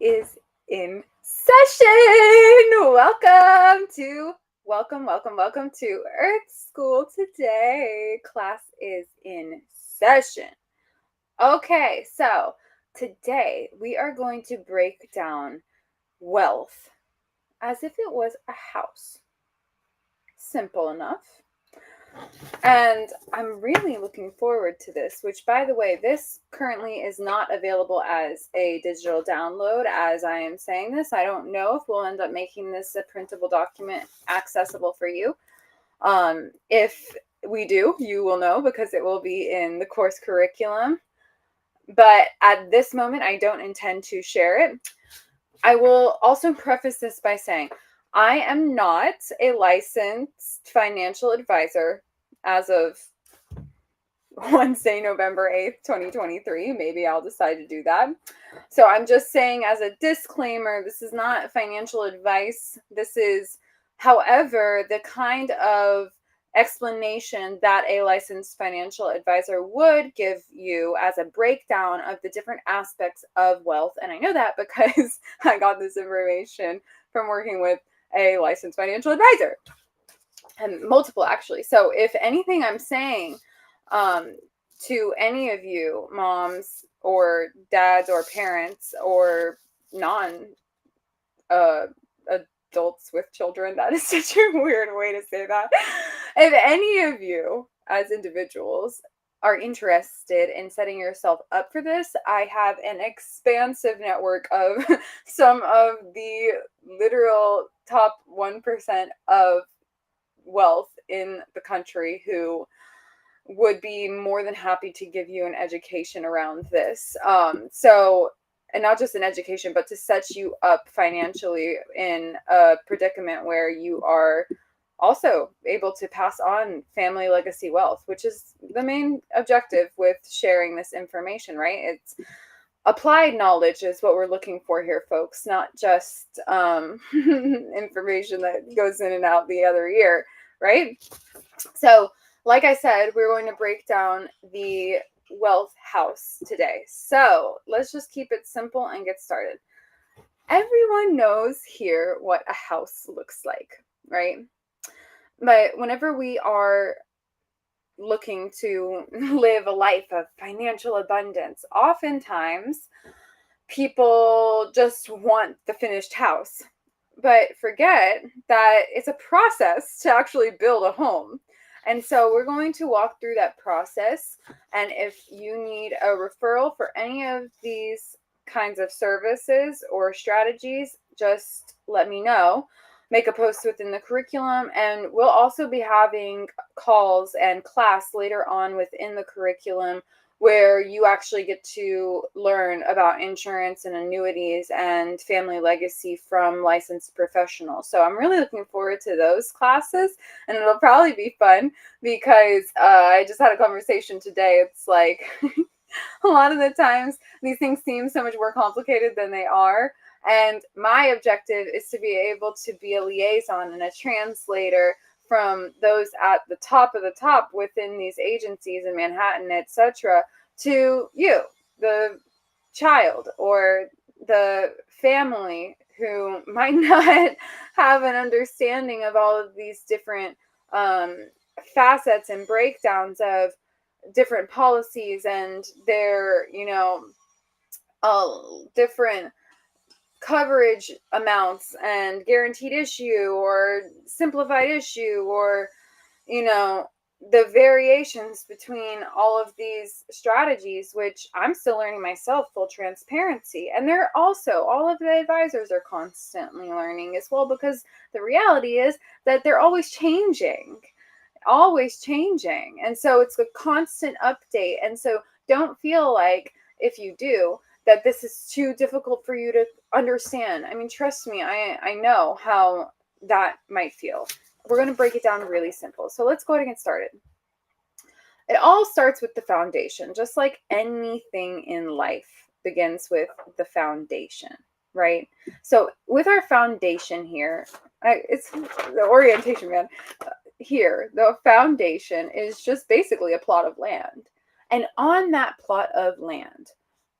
is in session. Welcome to Earth School today. Class is in session. Okay, so today we are going to break down wealth as if it was a house. Simple enough. And I'm really looking forward to this, which, by the way, this currently is not available as a digital download as I am saying this. I don't know if we'll end up making this a printable document accessible for you. If we do, you will know because it will be in the course curriculum. But at this moment, I don't intend to share it. I will also preface this by saying I am not a licensed financial advisor as of Wednesday, November 8th, 2023. Maybe I'll decide to do that. So I'm just saying as a disclaimer, this is not financial advice. This is, however, the kind of explanation that a licensed financial advisor would give you as a breakdown of the different aspects of wealth. And I know that because I got this information from working with a licensed financial advisor. And multiple, actually. So if anything I'm saying to any of you moms or dads or parents or adults with children, that is such a weird way to say that. If any of you as individuals are interested in setting yourself up for this, I have an expansive network of some of the literal top 1% of wealth in the country who would be more than happy to give you an education around this. And not just an education, but to set you up financially in a predicament where you are also able to pass on family legacy wealth, which is the main objective with sharing this information, right? It's applied knowledge is what we're looking for here, folks, not just information that goes in and out the other ear, right? So, like I said, we're going to break down the wealth house today. So, let's just keep it simple and get started. Everyone knows here what a house looks like, right? But whenever we are looking to live a life of financial abundance, oftentimes people just want the finished house, but forget that it's a process to actually build a home. And so we're going to walk through that process. And if you need a referral for any of these kinds of services or strategies, just let me know. Make a post within the curriculum, and we'll also be having calls and class later on within the curriculum where you actually get to learn about insurance and annuities and family legacy from licensed professionals. So I'm really looking forward to those classes, and it'll probably be fun because I just had a conversation today. It's like a lot of the times these things seem so much more complicated than they are. And my objective is to be able to be a liaison and a translator from those at the top of the top within these agencies in Manhattan, etc., to you, the child or the family who might not have an understanding of all of these different facets and breakdowns of different policies and their, different coverage amounts and guaranteed issue or simplified issue or the variations between all of these strategies, which I'm still learning myself, full transparency. And they're also, all of the advisors are constantly learning as well, because the reality is that they're always changing. And so it's a constant update. And so don't feel like, if you do, that this is too difficult for you to understand. I mean, trust me, I know how that might feel. We're going to break it down really simple. So let's go ahead and get started. It all starts with the foundation. Just like anything in life begins with the foundation, right? So with our foundation here, it's the orientation, man. Here, the foundation is just basically a plot of land. And on that plot of land,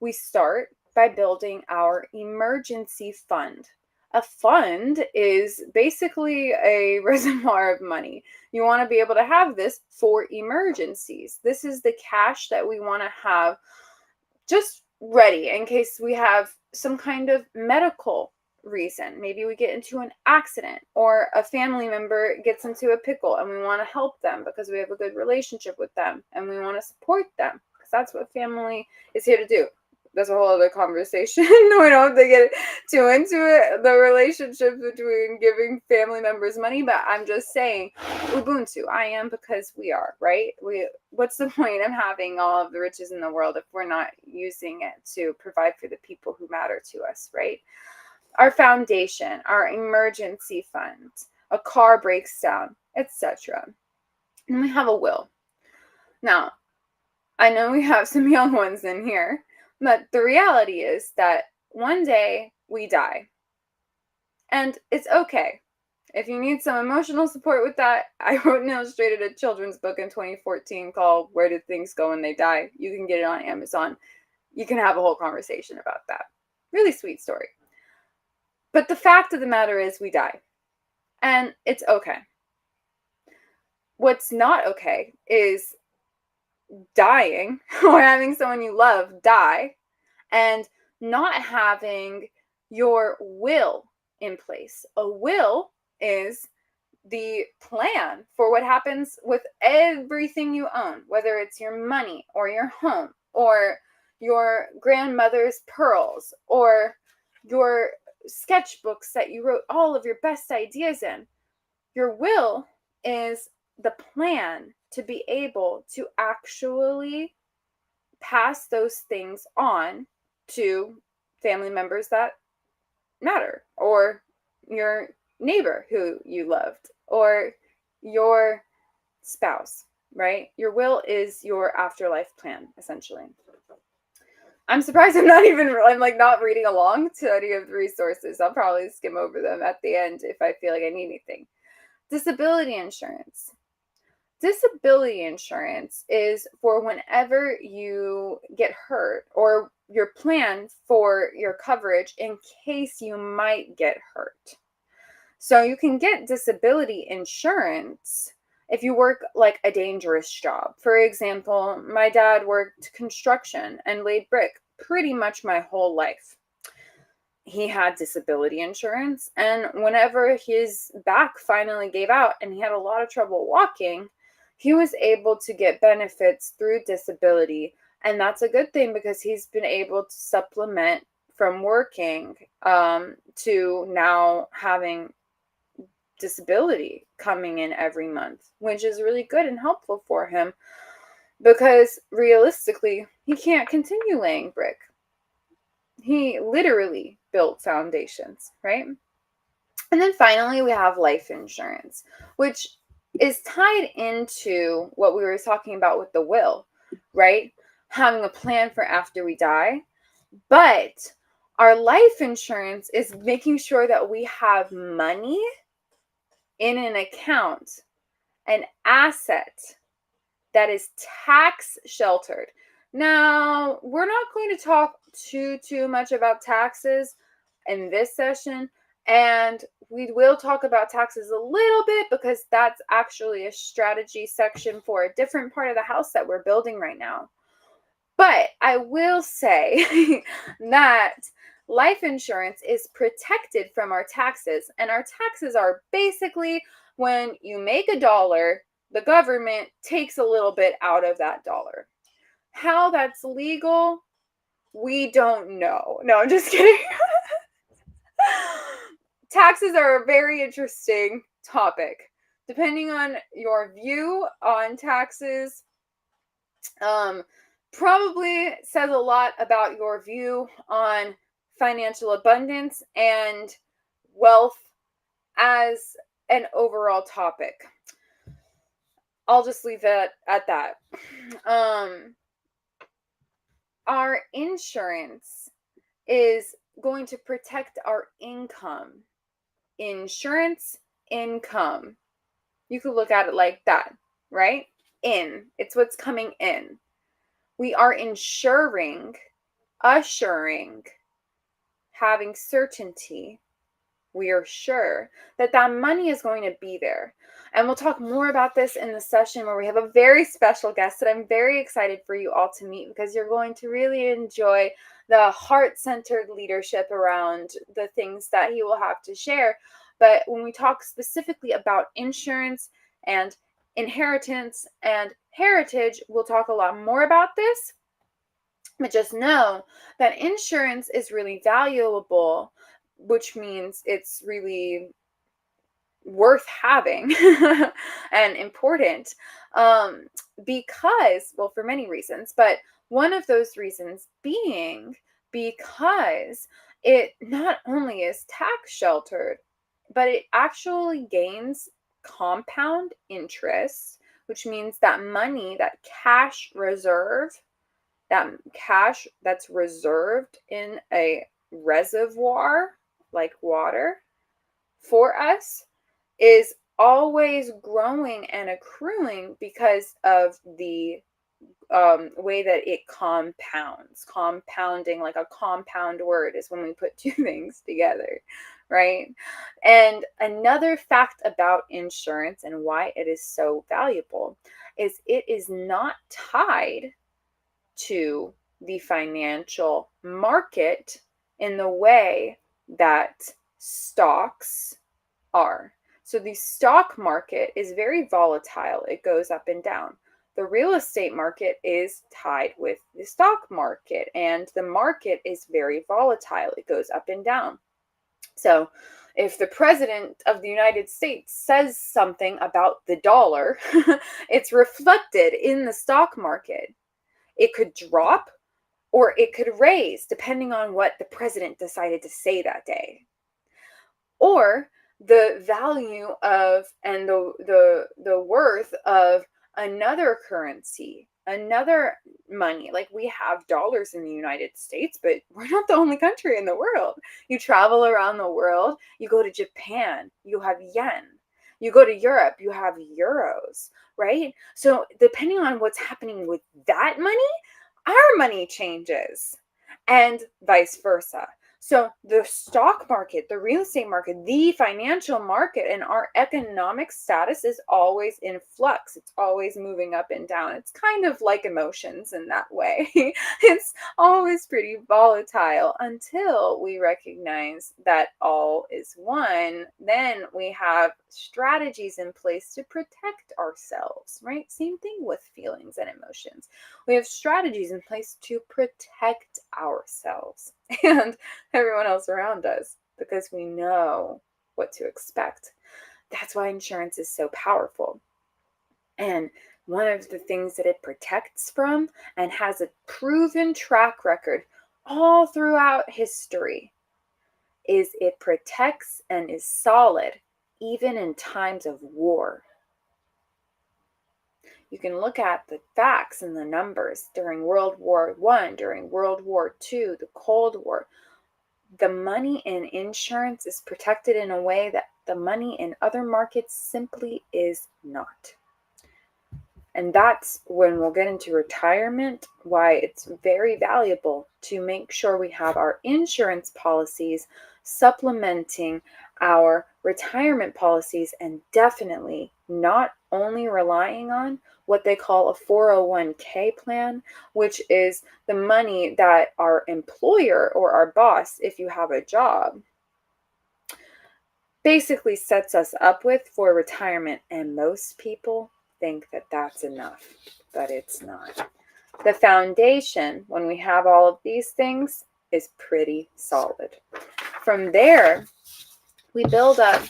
we start by building our emergency fund. A fund is basically a reservoir of money. You want to be able to have this for emergencies. This is the cash that we want to have just ready in case we have some kind of medical reason. Maybe we get into an accident or a family member gets into a pickle and we want to help them because we have a good relationship with them and we want to support them because that's what family is here to do. That's a whole other conversation. We don't have to get too into it, the relationship between giving family members money, but I'm just saying, Ubuntu, I am because we are, right? What's the point of having all of the riches in the world if we're not using it to provide for the people who matter to us, right? Our foundation, our emergency fund, a car breaks down, etc. And we have a will. Now, I know we have some young ones in here, but the reality is that one day we die. And it's okay. If you need some emotional support with that, I wrote and illustrated a children's book in 2014 called Where Did Things Go When They Die? You can get it on Amazon. You can have a whole conversation about that. Really sweet story. But the fact of the matter is we die. And it's okay. What's not okay is dying or having someone you love die and not having your will in place. A will is the plan for what happens with everything you own, whether it's your money or your home or your grandmother's pearls or your sketchbooks that you wrote all of your best ideas in. Your will is the plan to be able to actually pass those things on to family members that matter, or your neighbor who you loved, or your spouse, right? Your will is your afterlife plan, essentially. I'm surprised I'm not reading along to any of the resources. I'll probably skim over them at the end if I feel like I need anything. Disability insurance. Disability insurance is for whenever you get hurt or your plan for your coverage in case you might get hurt. So you can get disability insurance if you work like a dangerous job. For example, my dad worked construction and laid brick pretty much my whole life. He had disability insurance, and whenever his back finally gave out and he had a lot of trouble walking, he was able to get benefits through disability. And that's a good thing because he's been able to supplement from working to now having disability coming in every month, which is really good and helpful for him because realistically, he can't continue laying brick. He literally built foundations, right? And then finally, we have life insurance, which is tied into what we were talking about with the will, right? Having a plan for after we die. But our life insurance is making sure that we have money in an account, an asset that is tax sheltered. Now, we're not going to talk too much about taxes in this session, and we will talk about taxes a little bit because that's actually a strategy section for a different part of the house that we're building right now. But I will say that life insurance is protected from our taxes, and our taxes are basically when you make $1, the government takes a little bit out of that dollar. How that's legal, we don't know. No, I'm just kidding. Taxes are a very interesting topic. Depending on your view on taxes, probably says a lot about your view on financial abundance and wealth as an overall topic. I'll just leave it at that. Our insurance is going to protect our income. Insurance, income. You could look at it like that, right? It's what's coming in. We are insuring assuring, having certainty. We are sure that that money is going to be there. And we'll talk more about this in the session where we have a very special guest that I'm very excited for you all to meet, because you're going to really enjoy the heart-centered leadership around the things that he will have to share. But when we talk specifically about insurance and inheritance and heritage, we'll talk a lot more about this. But just know that insurance is really valuable, which means it's really worth having and important, because, well, for many reasons, but one of those reasons being because it not only is tax sheltered, but it actually gains compound interest, which means that money, that cash reserve, that cash that's reserved in a reservoir like water for us, is always growing and accruing because of the way that it compounds. Compounding, like a compound word, is when we put two things together, right? And another fact about insurance and why it is so valuable is it is not tied to the financial market in the way that stocks are. So the stock market is very volatile. It goes up and down. The real estate market is tied with the stock market, and the market is very volatile. It goes up and down. So if the president of the United States says something about the dollar, it's reflected in the stock market. It could drop or it could raise depending on what the president decided to say that day. Or the value of and the worth of another currency, another money. Like, we have dollars in the United States, but we're not the only country in the world. You travel around the world, you go to Japan, you have yen. You go to Europe, you have euros, right? So depending on what's happening with that money, our money changes, and vice versa. So the stock market, the real estate market, the financial market, and our economic status is always in flux. It's always moving up and down. It's kind of like emotions in that way. It's always pretty volatile until we recognize that all is one. Then we have strategies in place to protect ourselves, right? Same thing with feelings and emotions. We have strategies in place to protect ourselves and everyone else around us, because we know what to expect. That's why insurance is so powerful. And one of the things that it protects from and has a proven track record all throughout history is it protects and is solid even in times of war. You can look at the facts and the numbers during World War I, during World War II, the Cold War. The money in insurance is protected in a way that the money in other markets simply is not. And that's when we'll get into retirement, why it's very valuable to make sure we have our insurance policies supplementing our retirement policies, and definitely not only relying on what they call a 401k plan, which is the money that our employer or our boss, if you have a job, basically sets us up with for retirement. And most people think that that's enough, but it's not. The foundation, when we have all of these things, is pretty solid. From there, we build up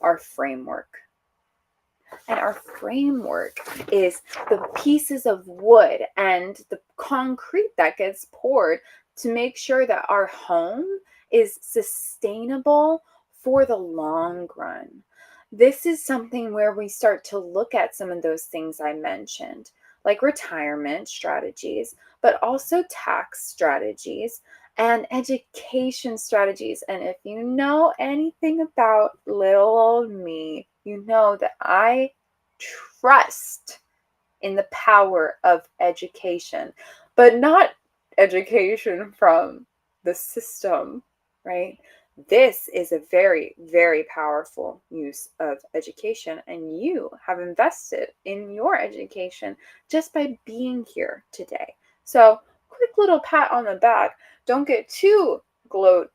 our framework. And our framework is the pieces of wood and the concrete that gets poured to make sure that our home is sustainable for the long run. This is something where we start to look at some of those things I mentioned, like retirement strategies, but also tax strategies and education strategies. And if you know anything about little old me, you know that I trust in the power of education, but not education from the system, right? This is a very, very powerful use of education, and you have invested in your education just by being here today. So, quick little pat on the back. Don't get too gloat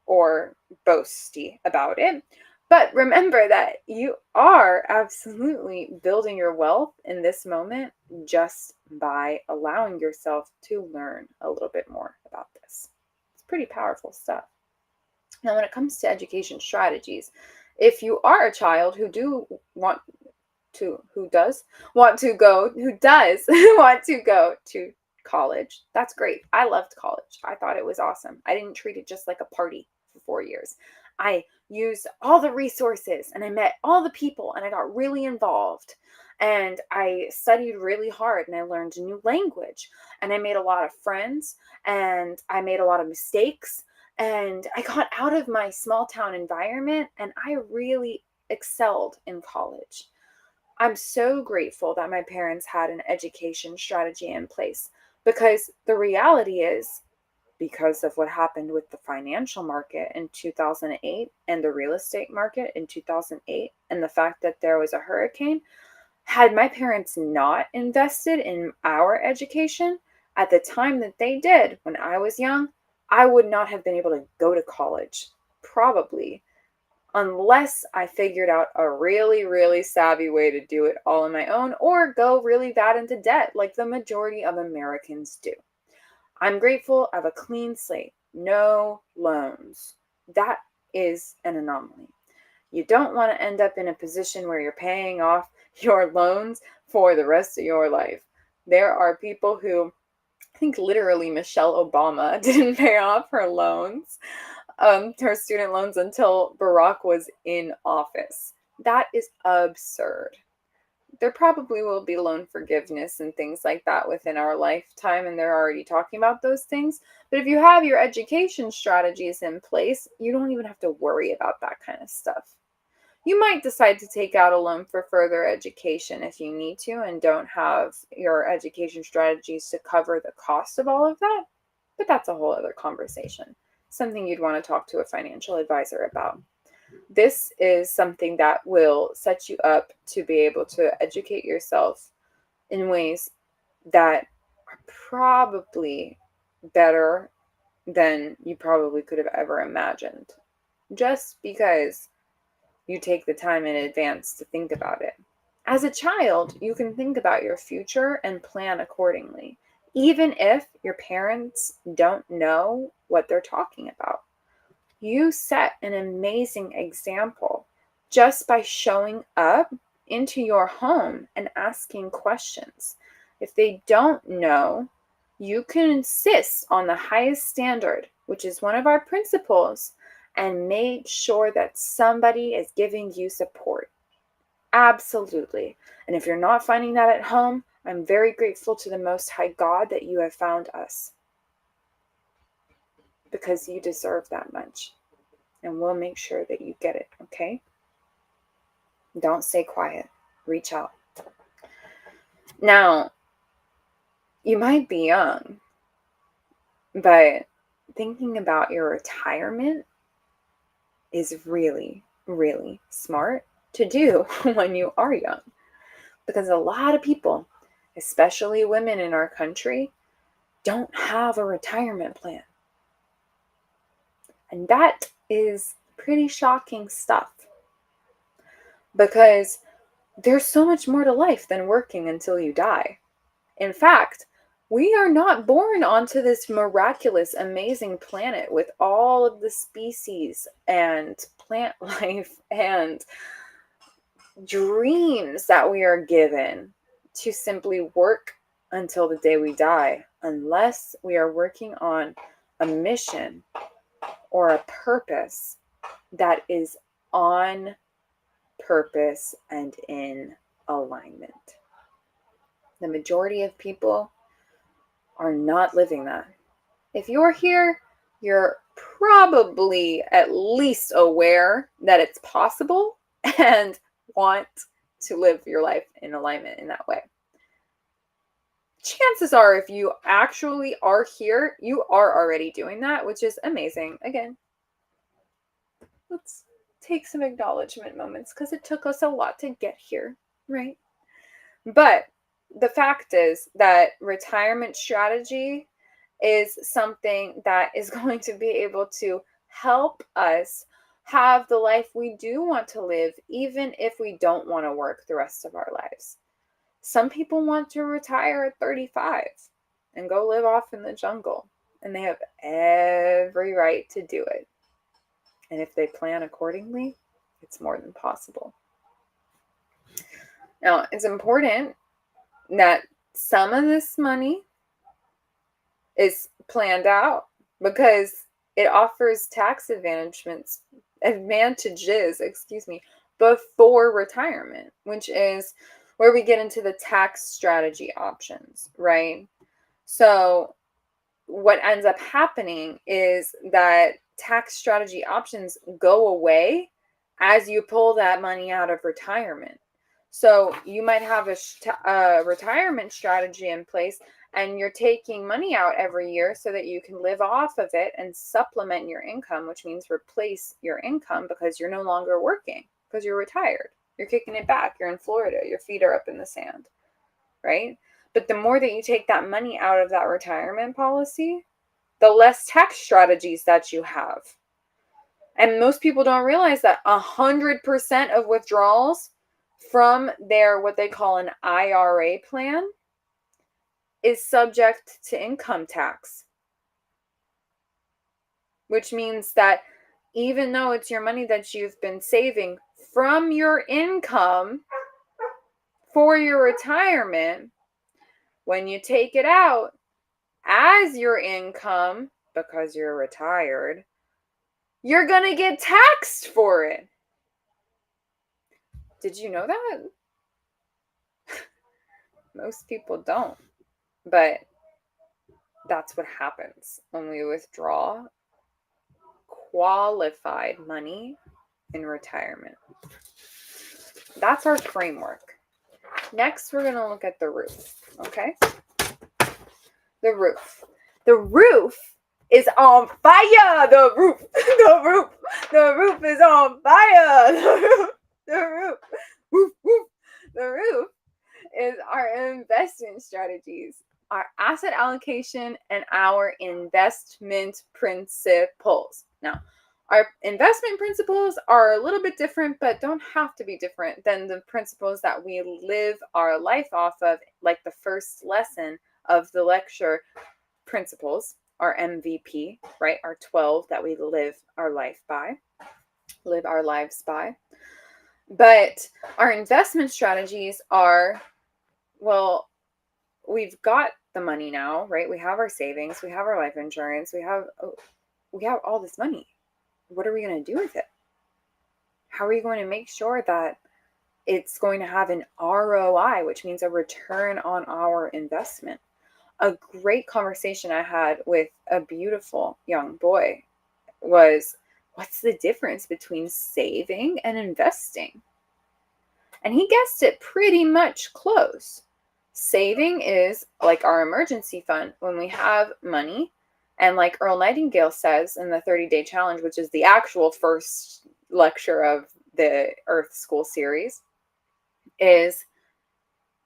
or boasty about it. But remember that you are absolutely building your wealth in this moment just by allowing yourself to learn a little bit more about this. It's pretty powerful stuff. Now, when it comes to education strategies, if you are a child who does want to go to college, that's great. I loved college. I thought it was awesome. I didn't treat it just like a party for 4 years. I used all the resources and I met all the people and I got really involved and I studied really hard and I learned a new language and I made a lot of friends and I made a lot of mistakes and I got out of my small town environment and I really excelled in college. I'm so grateful that my parents had an education strategy in place because the reality is, because of what happened with the financial market in 2008 and the real estate market in 2008, and the fact that there was a hurricane, had my parents not invested in our education at the time that they did when I was young, I would not have been able to go to college, probably, unless I figured out a really, really savvy way to do it all on my own or go really bad into debt like the majority of Americans do. I'm grateful I have a clean slate, no loans. That is an anomaly. You don't want to end up in a position where you're paying off your loans for the rest of your life. There are people who, I think literally Michelle Obama didn't pay off her loans, her student loans, until Barack was in office. That is absurd. There probably will be loan forgiveness and things like that within our lifetime, and they're already talking about those things. But if you have your education strategies in place, you don't even have to worry about that kind of stuff. You might decide to take out a loan for further education if you need to and don't have your education strategies to cover the cost of all of that, but that's a whole other conversation. Something you'd want to talk to a financial advisor about. This is something that will set you up to be able to educate yourself in ways that are probably better than you probably could have ever imagined, just because you take the time in advance to think about it. As a child, you can think about your future and plan accordingly, even if your parents don't know what they're talking about. You set an amazing example just by showing up into your home and asking questions. If they don't know, you can insist on the highest standard, which is one of our principles, and make sure that somebody is giving you support. Absolutely. And if you're not finding that at home, I'm very grateful to the Most High God that you have found us, because you deserve that much. And we'll make sure that you get it, okay? Don't stay quiet. Reach out. Now, you might be young, but thinking about your retirement is really, really smart to do when you are young. Because a lot of people, especially women in our country, don't have a retirement plan. And that is pretty shocking stuff. Because there's so much more to life than working until you die. In fact, we are not born onto this miraculous, amazing planet with all of the species and plant life and dreams that we are given to simply work until the day we die, unless we are working on a mission or a purpose that is on purpose and in alignment. The majority of people are not living that. If you're here, you're probably at least aware that it's possible and want to live your life in alignment in that way. chances are, if you actually are here, you are already doing that, which is amazing. Again, let's take some acknowledgement moments because it took us a lot to get here, right? But the fact is that retirement strategy is something that is going to be able to help us have the life we do want to live, even if we don't want to work the rest of our lives. Some people want to retire at 35 and go live off in the jungle, and they have every right to do it. And if they plan accordingly, it's more than possible. Now, it's important that some of this money is planned out because it offers tax advantages, before retirement, which is where we get into the tax strategy options, right? So what ends up happening is that tax strategy options go away as you pull that money out of retirement. So you might have a retirement strategy in place, and you're taking money out every year so that you can live off of it and supplement your income, which means replace your income because you're no longer working, because you're retired. You're kicking it back. You're in Florida. Your feet are up in the sand, right? But the more that you take that money out of that retirement policy, the less tax strategies that you have. And most people don't realize that 100% of withdrawals from their, what they call an IRA plan, is subject to income tax. Which means that even though it's your money that you've been saving from your income for your retirement, when you take it out as your income because you're retired, you're going to get taxed for it. Did you know that? Most people don't. But that's what happens when we withdraw qualified money in retirement. That's our framework. Next, we're going to look at the roof. Okay? The roof. The roof is on fire. The roof. The roof. The roof is on fire. The roof. The roof. Woof, woof. The roof is our investment strategies, our asset allocation, and our investment principles. Now, our investment principles are a little bit different, but don't have to be different than the principles that we live our life off of, like the first lesson of the lecture, principles, our MVP, right? Our 12 that we live our lives by. But our investment strategies are, well, we've got the money now, right? We have our savings, we have our life insurance, we have all this money. What are we going to do with it? How are you going to make sure that it's going to have an ROI, which means a return on our investment? A great conversation I had with a beautiful young boy was, what's the difference between saving and investing? And he guessed it pretty much close. Saving is like our emergency fund when we have money. And like Earl Nightingale says in the 30-day challenge, which is the actual first lecture of the Earth School series, is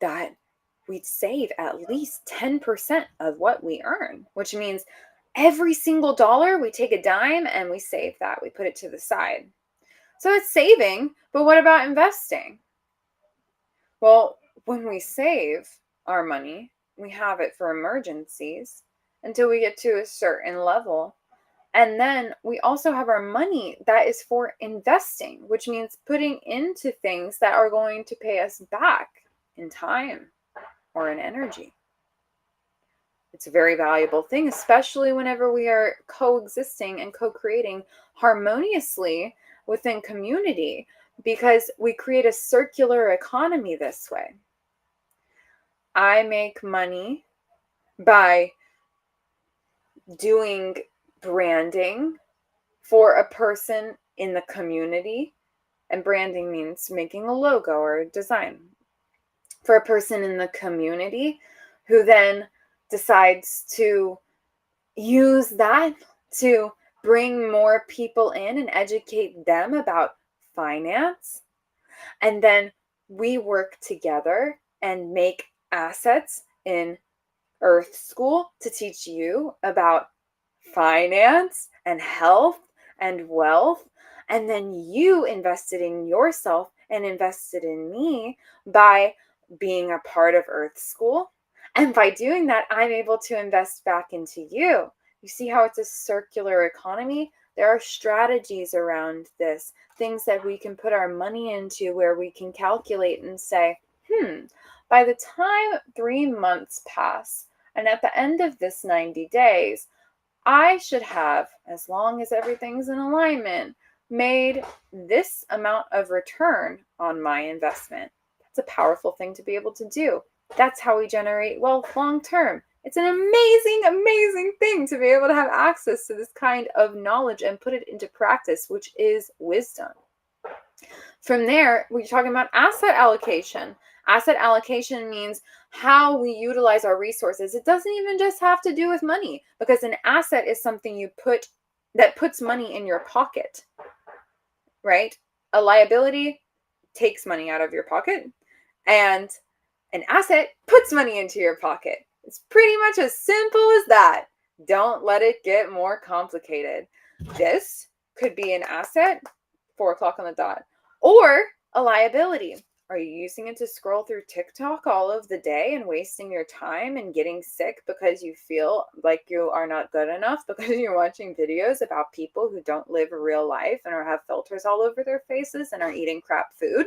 that we'd save at least 10% of what we earn, which means every single dollar, we take a dime and we save that. We put it to the side. So it's saving, but what about investing? Well, when we save our money, we have it for emergencies until we get to a certain level. And then we also have our money that is for investing, which means putting into things that are going to pay us back in time or in energy. It's a very valuable thing, especially whenever we are coexisting and co-creating harmoniously within community, because we create a circular economy this way. I make money by doing branding for a person in the community, and branding means making a logo or a design for a person in the community who then decides to use that to bring more people in and educate them about finance. And then we work together and make assets in Earth School to teach you about finance and health and wealth. And then you invested in yourself and invested in me by being a part of Earth School. And by doing that, I'm able to invest back into you. You see how it's a circular economy? There are strategies around this, things that we can put our money into where we can calculate and say, by the time 3 months pass, and at the end of this 90 days, I should have, as long as everything's in alignment, made this amount of return on my investment. That's a powerful thing to be able to do. That's how we generate wealth long term. It's an amazing, amazing thing to be able to have access to this kind of knowledge and put it into practice, which is wisdom. From there, we're talking about asset allocation. Asset allocation means how we utilize our resources. It doesn't even just have to do with money, because an asset is something you put that puts money in your pocket, right? A liability takes money out of your pocket, and an asset puts money into your pocket. It's pretty much as simple as that. Don't let it get more complicated. This could be an asset, 4 o'clock on the dot, or a liability. Are you using it to scroll through TikTok all of the day and wasting your time and getting sick because you feel like you are not good enough because you're watching videos about people who don't live a real life and have filters all over their faces and are eating crap food?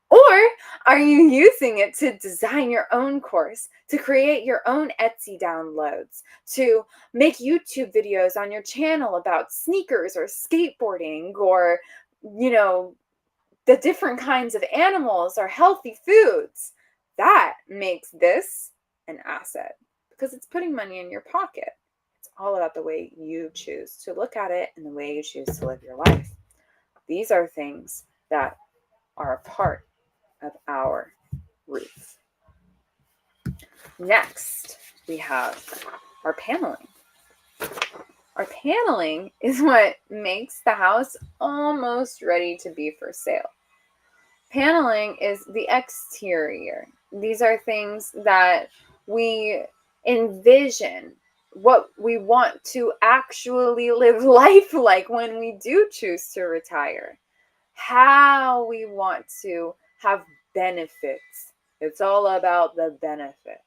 Or are you using it to design your own course, to create your own Etsy downloads, to make YouTube videos on your channel about sneakers or skateboarding or, the different kinds of animals or healthy foods? That makes this an asset because it's putting money in your pocket. It's all about the way you choose to look at it and the way you choose to live your life. These are things that are a part of our roof. Next, we have our paneling. Our paneling is what makes the house almost ready to be for sale. Paneling is the exterior. These are things that we envision, what we want to actually live life like when we do choose to retire, how we want to have benefits. It's all about the benefit.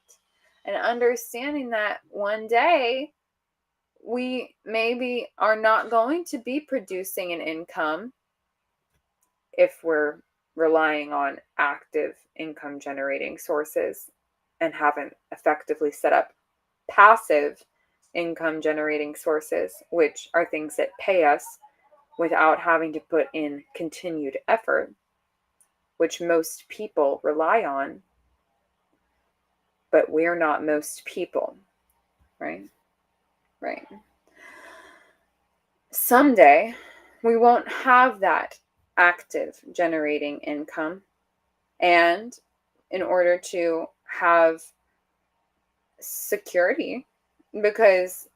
And understanding that one day we maybe are not going to be producing an income if we're relying on active income generating sources and haven't effectively set up passive income generating sources, which are things that pay us without having to put in continued effort, which most people rely on, but we're not most people, right? Right. Someday, we won't have that active generating income. And in order to have security, because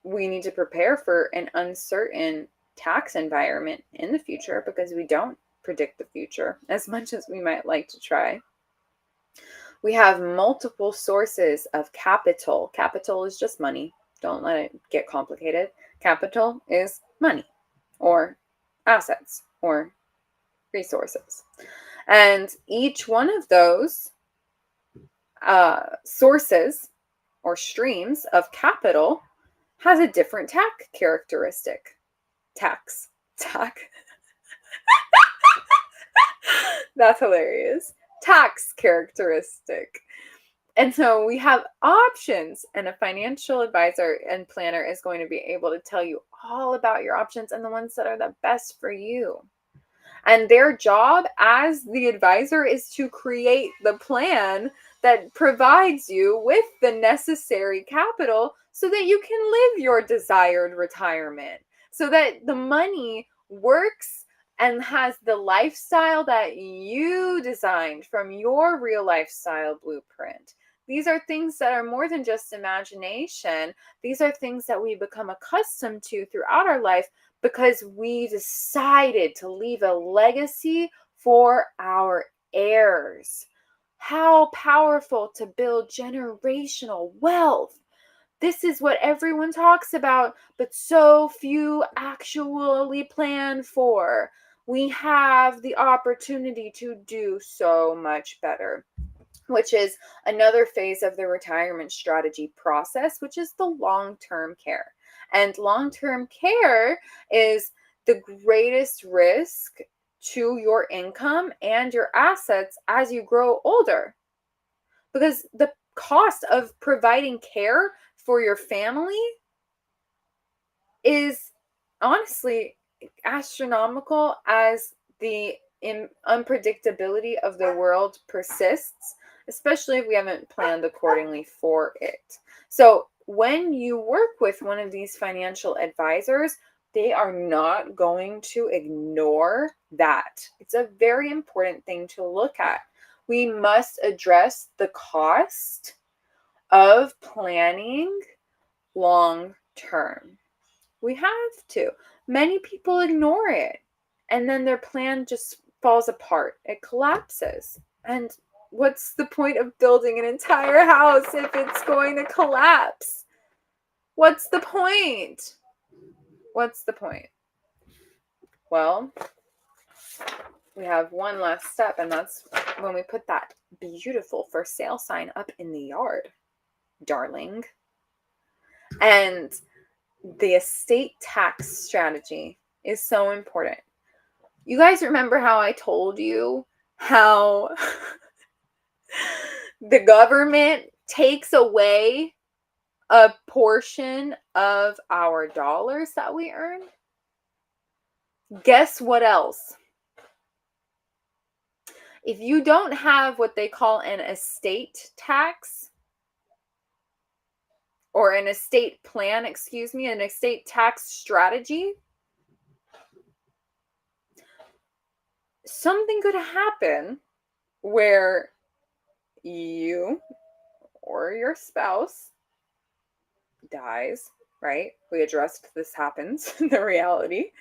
we need to prepare for an uncertain tax environment in the future, because we don't predict the future as much as we might like to try. We have multiple sources of capital. Capital is just money. Don't let it get complicated. Capital is money or assets or resources. And each one of those sources or streams of capital has a different tax characteristic. Tax. That's hilarious. Tax characteristic. And so we have options, and a financial advisor and planner is going to be able to tell you all about your options and the ones that are the best for you. And their job as the advisor is to create the plan that provides you with the necessary capital so that you can live your desired retirement, so that the money works and has the lifestyle that you designed from your real lifestyle blueprint. These are things that are more than just imagination. These are things that we become accustomed to throughout our life because we decided to leave a legacy for our heirs. How powerful to build generational wealth. This is what everyone talks about, but so few actually plan for. We have the opportunity to do so much better, which is another phase of the retirement strategy process, which is the long-term care. And long-term care is the greatest risk to your income and your assets as you grow older. Because the cost of providing care for your family is honestly astronomical as the unpredictability of the world persists, especially if we haven't planned accordingly for it. So when you work with one of these financial advisors, they are not going to ignore that. It's a very important thing to look at. We must address the cost of planning long term. We have to. Many people ignore it, and then their plan just falls apart. It collapses. And what's the point of building an entire house if it's going to collapse? What's the point? What's the point? Well, we have one last step, and that's when we put that beautiful for sale sign up in the yard, darling. And the estate tax strategy is so important. You guys remember how I told you how the government takes away a portion of our dollars that we earn? Guess what else? If you don't have what they call an estate tax, or an estate plan, an estate tax strategy, something could happen where you or your spouse dies, right? We addressed this happens in the reality.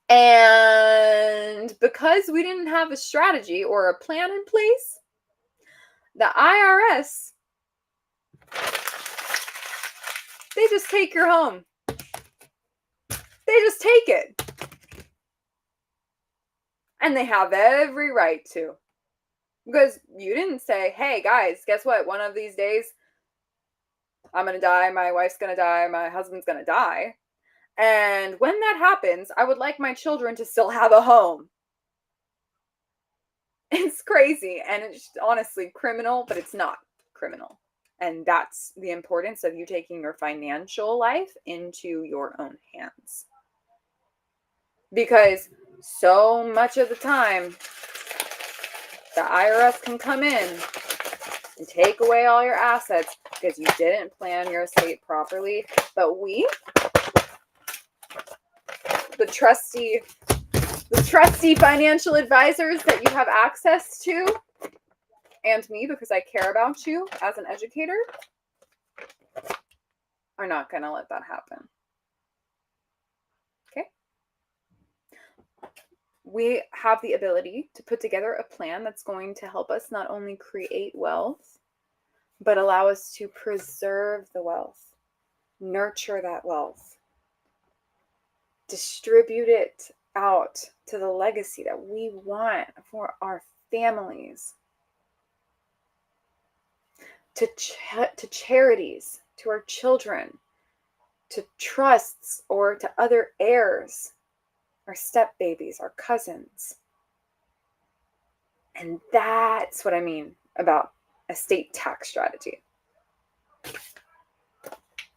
And because we didn't have a strategy or a plan in place, the IRS, they just take your home. They just take it. And they have every right to. Because you didn't say, hey guys, guess what? One of these days, I'm going to die, my wife's going to die, my husband's going to die. And when that happens, I would like my children to still have a home. It's crazy. And it's honestly criminal, but it's not criminal. And that's the importance of you taking your financial life into your own hands. Because so much of the time, the IRS can come in and take away all your assets because you didn't plan your estate properly. But we, the trusty financial advisors that you have access to, and me, because I care about you as an educator, are not going to let that happen. Okay? We have the ability to put together a plan that's going to help us not only create wealth, but allow us to preserve the wealth, nurture that wealth, distribute it out to the legacy that we want for our families, to charities, to our children, to trusts, or to other heirs, our step babies, our cousins. And that's what I mean about estate tax strategy.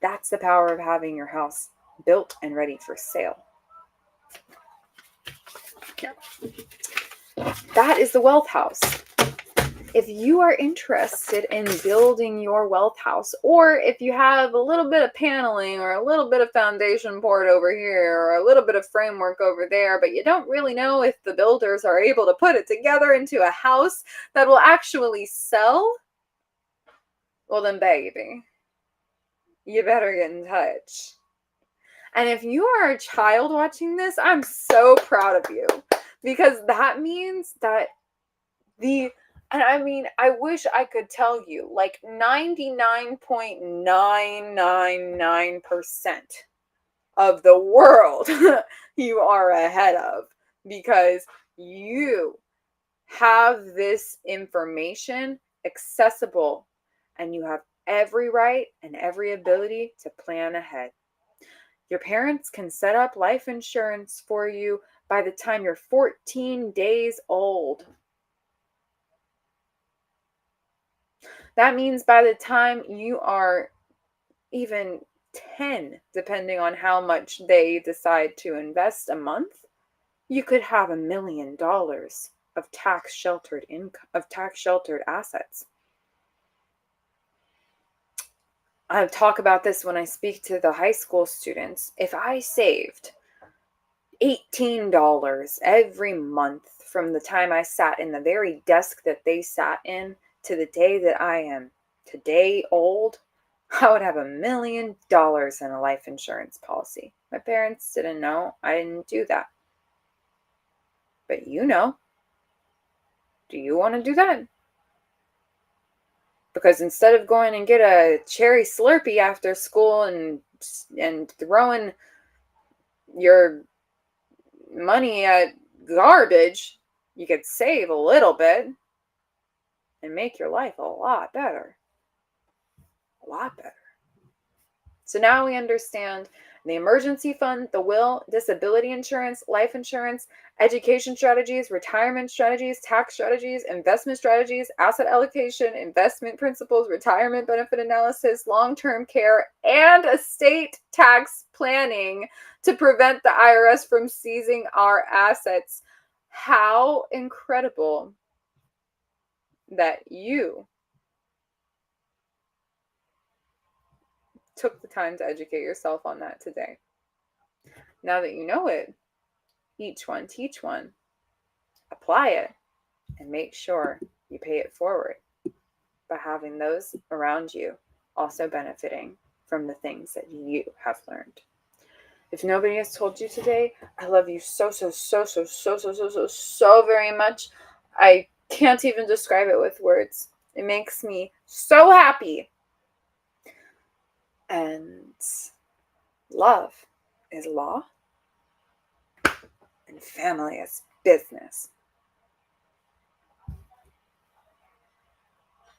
That's the power of having your house built and ready for sale. That is the wealth house. If you are interested in building your wealth house, or if you have a little bit of paneling or a little bit of foundation poured over here or a little bit of framework over there, but you don't really know if the builders are able to put it together into a house that will actually sell, Well then, baby, you better get in touch. And if you are a child watching this, I'm so proud of you, because that means that and I mean, I wish I could tell you, like 99.999% of the world you are ahead of, because you have this information accessible and you have every right and every ability to plan ahead. Your parents can set up life insurance for you by the time you're 14 days old. That means by the time you are even 10, depending on how much they decide to invest a month, you could have $1 million of tax sheltered income, of tax sheltered assets. I talk about this when I speak to the high school students. If I saved $18 every month from the time I sat in the very desk that they sat in to the day that I am today old, I would have $1 million in a life insurance policy. My parents didn't know. I didn't do that. But you know. Do you want to do that? Because instead of going and get a cherry Slurpee after school and throwing your money at garbage, you could save a little bit and make your life a lot better. A lot better. So now we understand the emergency fund, the will, disability insurance, life insurance, education strategies, retirement strategies, tax strategies, investment strategies, asset allocation, investment principles, retirement benefit analysis, long-term care, and estate tax planning to prevent the IRS from seizing our assets. How incredible that you took the time to educate yourself on that today. Now that you know it, each one teach one, apply it, and make sure you pay it forward by having those around you also benefiting from the things that you have learned. If nobody has told you today, I love you so very much. I can't even describe it with words. It makes me so happy. And love is law, and family is business.